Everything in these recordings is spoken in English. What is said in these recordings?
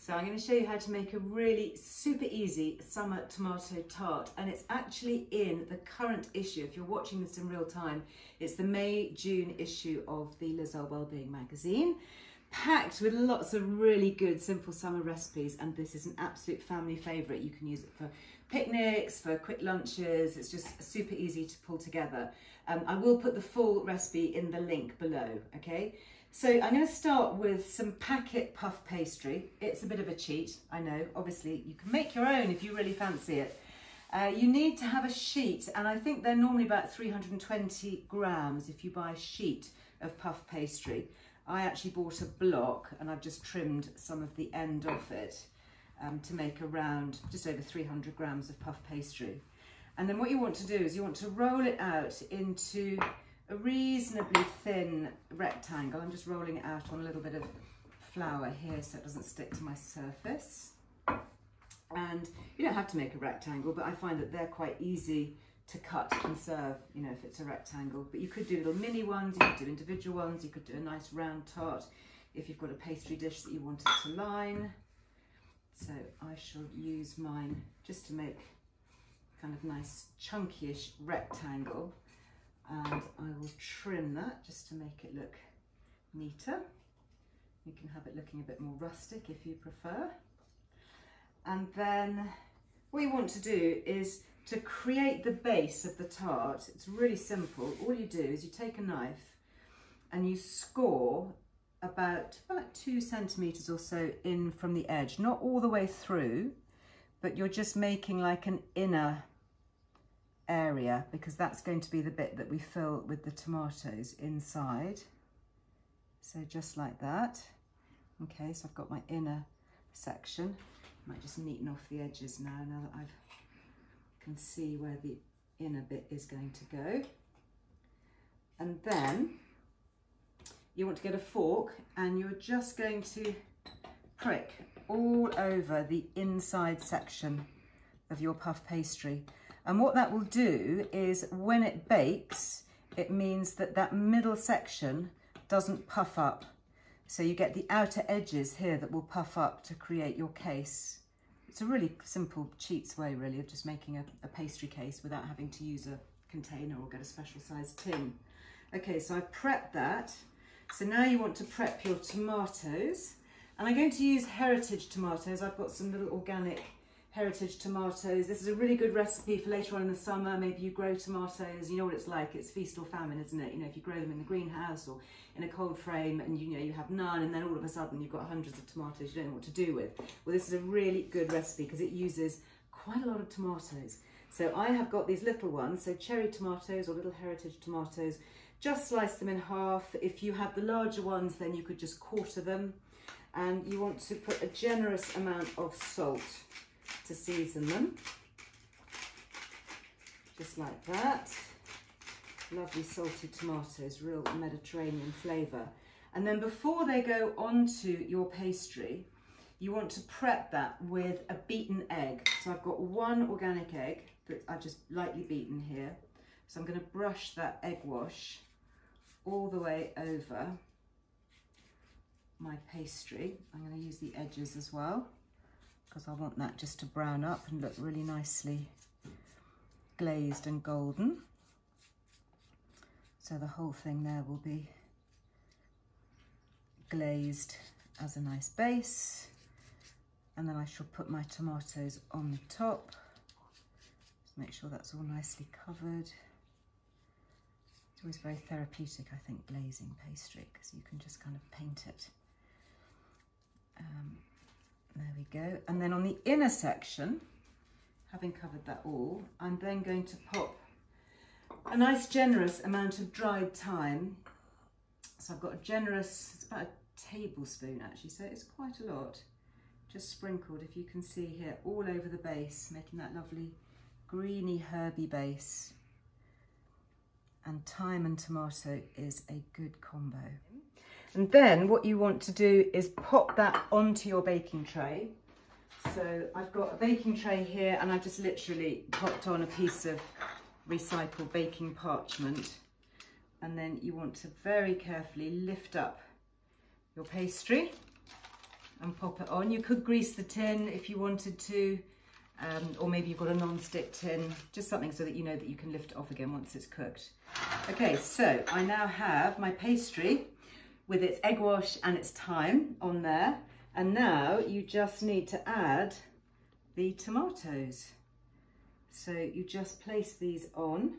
So I'm going to show you how to make a really super easy summer tomato tart, and it's actually in the current issue. If you're watching this in real time, it's the May-June issue of the Earle Wellbeing magazine, packed with lots of really good simple summer recipes, and this is an absolute family favourite. You can use it for picnics, for quick lunches. It's just super easy to pull together. I will put the full recipe in the link below, okay? So I'm going to start with some packet puff pastry. It's a bit of a cheat, I know. Obviously, you can make your own if you really fancy it. You need to have a sheet, and I think they're normally about 320 grams if you buy a sheet of puff pastry. I actually bought a block, and I've just trimmed some of the end off it to make around just over 300 grams of puff pastry. And then what you want to do is you want to roll it out into a reasonably thin rectangle. I'm just rolling it out on a little bit of flour here so it doesn't stick to my surface. And you don't have to make a rectangle, but I find that they're quite easy to cut and serve, you know, if it's a rectangle. But you could do little mini ones, you could do individual ones, you could do a nice round tart if you've got a pastry dish that you want it to line. So I shall use mine just to make kind of nice chunky-ish rectangle. And I will trim that just to make it look neater. You can have it looking a bit more rustic if you prefer. And then what you want to do is to create the base of the tart. It's really simple. All you do is you take a knife and you score about 2 centimetres or so in from the edge, not all the way through, but you're just making like an inner area, because that's going to be the bit that we fill with the tomatoes inside. So just like that. Okay, so I've got my inner section. I might just neaten off the edges now that I can see where the inner bit is going to go. And then you want to get a fork and you're just going to prick all over the inside section of your puff pastry. And what that will do is when it bakes, it means that that middle section doesn't puff up. So you get the outer edges here that will puff up to create your case. It's a really simple cheats way really of just making a pastry case without having to use a container or get a special sized tin. Okay, so I've prepped that. So now you want to prep your tomatoes. And I'm going to use heritage tomatoes. I've got some little organic heritage tomatoes. This is a really good recipe for later on in the summer. Maybe you grow tomatoes, you know what it's like, it's feast or famine, isn't it? You know, if you grow them in the greenhouse or in a cold frame and you know you have none, and then all of a sudden you've got hundreds of tomatoes you don't know what to do with. Well, this is a really good recipe because it uses quite a lot of tomatoes. So I have got these little ones, so cherry tomatoes or little heritage tomatoes. Just slice them in half. If you have the larger ones, then you could just quarter them. And you want to put a generous amount of salt to season them, just like that. Lovely salty tomatoes, real Mediterranean flavour. And then before they go onto your pastry, you want to prep that with a beaten egg. So I've got one organic egg that I've just lightly beaten here. So I'm going to brush that egg wash all the way over my pastry. I'm going to use the edges as well, because I want that just to brown up and look really nicely glazed and golden. So the whole thing there will be glazed as a nice base. And then I shall put my tomatoes on the top. Just make sure that's all nicely covered. It's always very therapeutic, I think, glazing pastry, because you can just kind of paint it. There we go. And then on the inner section, having covered that all, I'm then going to pop a nice generous amount of dried thyme. So I've got a generous, it's about a tablespoon actually, so it's quite a lot. Just sprinkled, if you can see here, all over the base, making that lovely greeny herby base. And thyme and tomato is a good combo. And then what you want to do is pop that onto your baking tray. So I've got a baking tray here and I've just literally popped on a piece of recycled baking parchment. And then you want to very carefully lift up your pastry and pop it on. You could grease the tin if you wanted to, or maybe you've got a non-stick tin, just something so that you know that you can lift it off again once it's cooked. Okay, so I now have my pastry with its egg wash and its thyme on there, and now you just need to add the tomatoes. So you just place these on,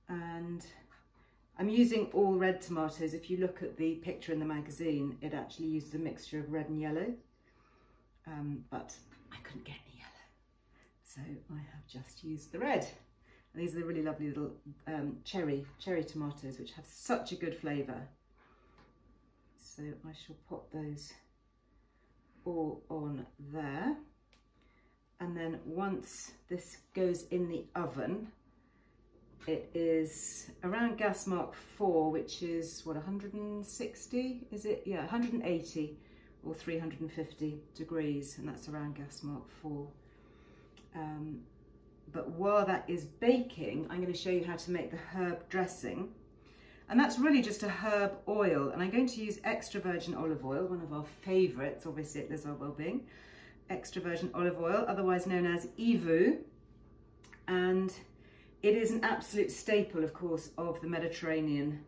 and I'm using all red tomatoes. If you look at the picture in the magazine, it actually uses a mixture of red and yellow, but I couldn't get any yellow, so I have just used the red. And these are the really lovely little cherry tomatoes, which have such a good flavour. So I shall pop those all on there. And then once this goes in the oven, it is around gas mark 4, which is what, 160, is it? Yeah, 180 or 350 degrees, and that's around gas mark 4. But while that is baking, I'm going to show you how to make the herb dressing. And that's really just a herb oil, and I'm going to use extra virgin olive oil, one of our favourites, obviously at Earle Wellbeing. Extra virgin olive oil, otherwise known as EVU, and it is an absolute staple, of course, of the Mediterranean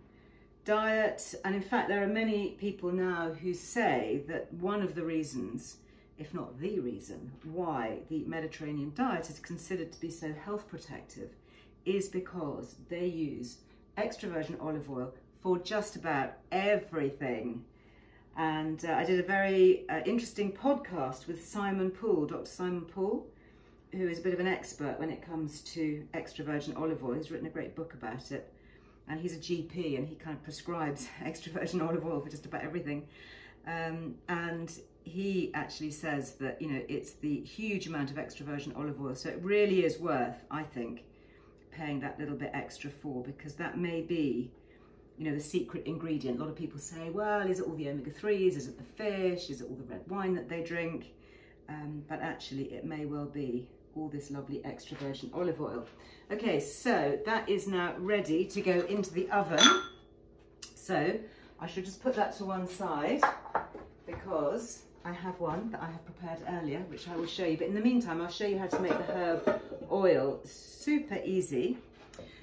diet. And in fact, there are many people now who say that one of the reasons, if not the reason, why the Mediterranean diet is considered to be so health protective is because they use extra virgin olive oil for just about everything. And I did a very interesting podcast with Simon Poole, Dr. Simon Poole, who is a bit of an expert when it comes to extra virgin olive oil. He's written a great book about it, and he's a GP, and he kind of prescribes extra virgin olive oil for just about everything. And he actually says that, you know, it's the huge amount of extra virgin olive oil, so it really is worth, I think, paying that little bit extra for, because that may be, you know, the secret ingredient. A lot of people say, well, is it all the omega-3s? Is it the fish? Is it all the red wine that they drink? But actually it may well be all this lovely extra virgin olive oil. Okay, so that is now ready to go into the oven. So I should just put that to one side, because I have one that I have prepared earlier, which I will show you. But in the meantime, I'll show you how to make the herb oil. Super easy.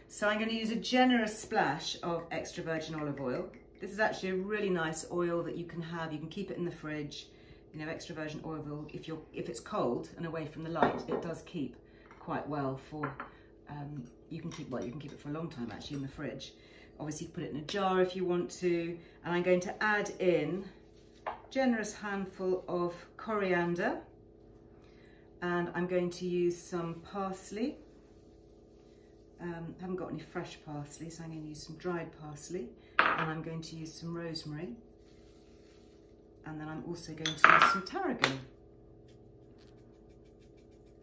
So I'm going to use a generous splash of extra virgin olive oil. This is actually a really nice oil that you can have. You can keep it in the fridge. You know, extra virgin oil, if it's cold and away from the light, it does keep quite well for, you can keep it for a long time actually in the fridge. Obviously you can put it in a jar if you want to. And I'm going to add in a generous handful of coriander, and I'm going to use some parsley. I haven't got any fresh parsley, so I'm going to use some dried parsley, and I'm going to use some rosemary, and then I'm also going to use some tarragon.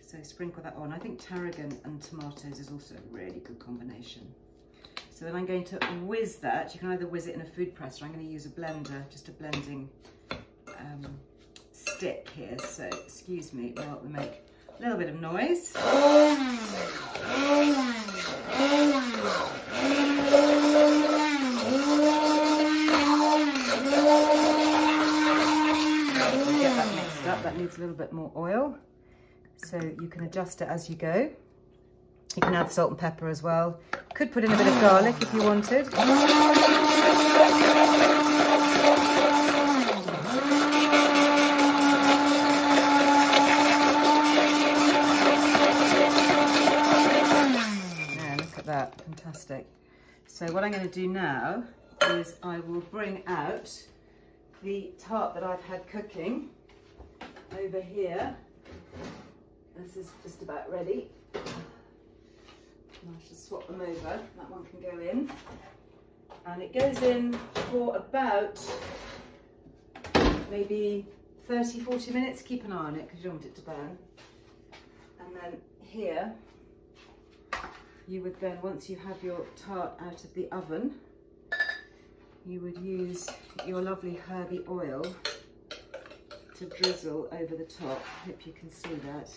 So sprinkle that on. I think tarragon and tomatoes is also a really good combination. So then I'm going to whiz that. You can either whiz it in a food presser. I'm going to use a blender, just a blending stick here. So excuse me while we make a little bit of noise. Get that mixed up. That needs a little bit more oil. So you can adjust it as you go. You can add salt and pepper as well. Could put in a bit of garlic if you wanted. Yeah, look at that, fantastic. So what I'm going to do now is I will bring out the tart that I've had cooking over here. This is just about ready. I should swap them over. That one can go in. And it goes in for about maybe 30-40 minutes. Keep an eye on it because you don't want it to burn. And then here, you would then, once you have your tart out of the oven, you would use your lovely herby oil to drizzle over the top. Hope you can see that.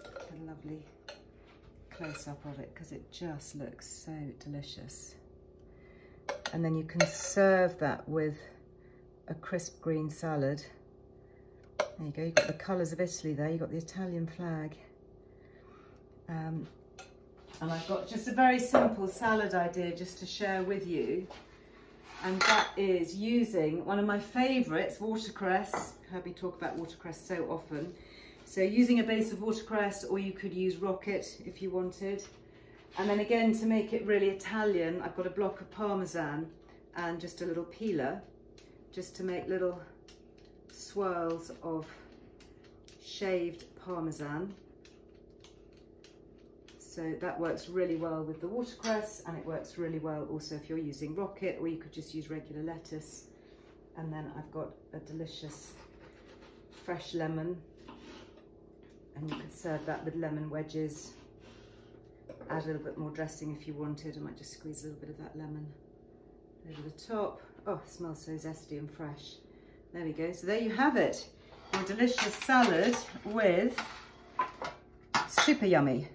A lovely close-up of it because it just looks so delicious. And then you can serve that with a crisp green salad. There you go, you've got the colours of Italy there, you've got the Italian flag. And I've got just a very simple salad idea just to share with you. And that is using one of my favourites, watercress. You've heard me talk about watercress so often. So using a base of watercress, or you could use rocket if you wanted. And then again, to make it really Italian, I've got a block of Parmesan and just a little peeler, just to make little swirls of shaved Parmesan. So that works really well with the watercress, and it works really well also if you're using rocket, or you could just use regular lettuce. And then I've got a delicious fresh lemon, and you could serve that with lemon wedges. Add a little bit more dressing if you wanted. I might just squeeze a little bit of that lemon over the top. Oh, it smells so zesty and fresh. There we go. So there you have it. Your delicious salad with super yummy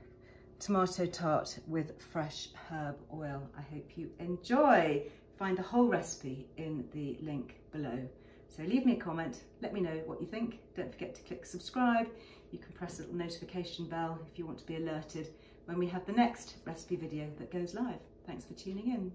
tomato tart with fresh herb oil. I hope you enjoy. Find the whole recipe in the link below. So leave me a comment. Let me know what you think. Don't forget to click subscribe. You can press the little notification bell if you want to be alerted when we have the next recipe video that goes live. Thanks for tuning in.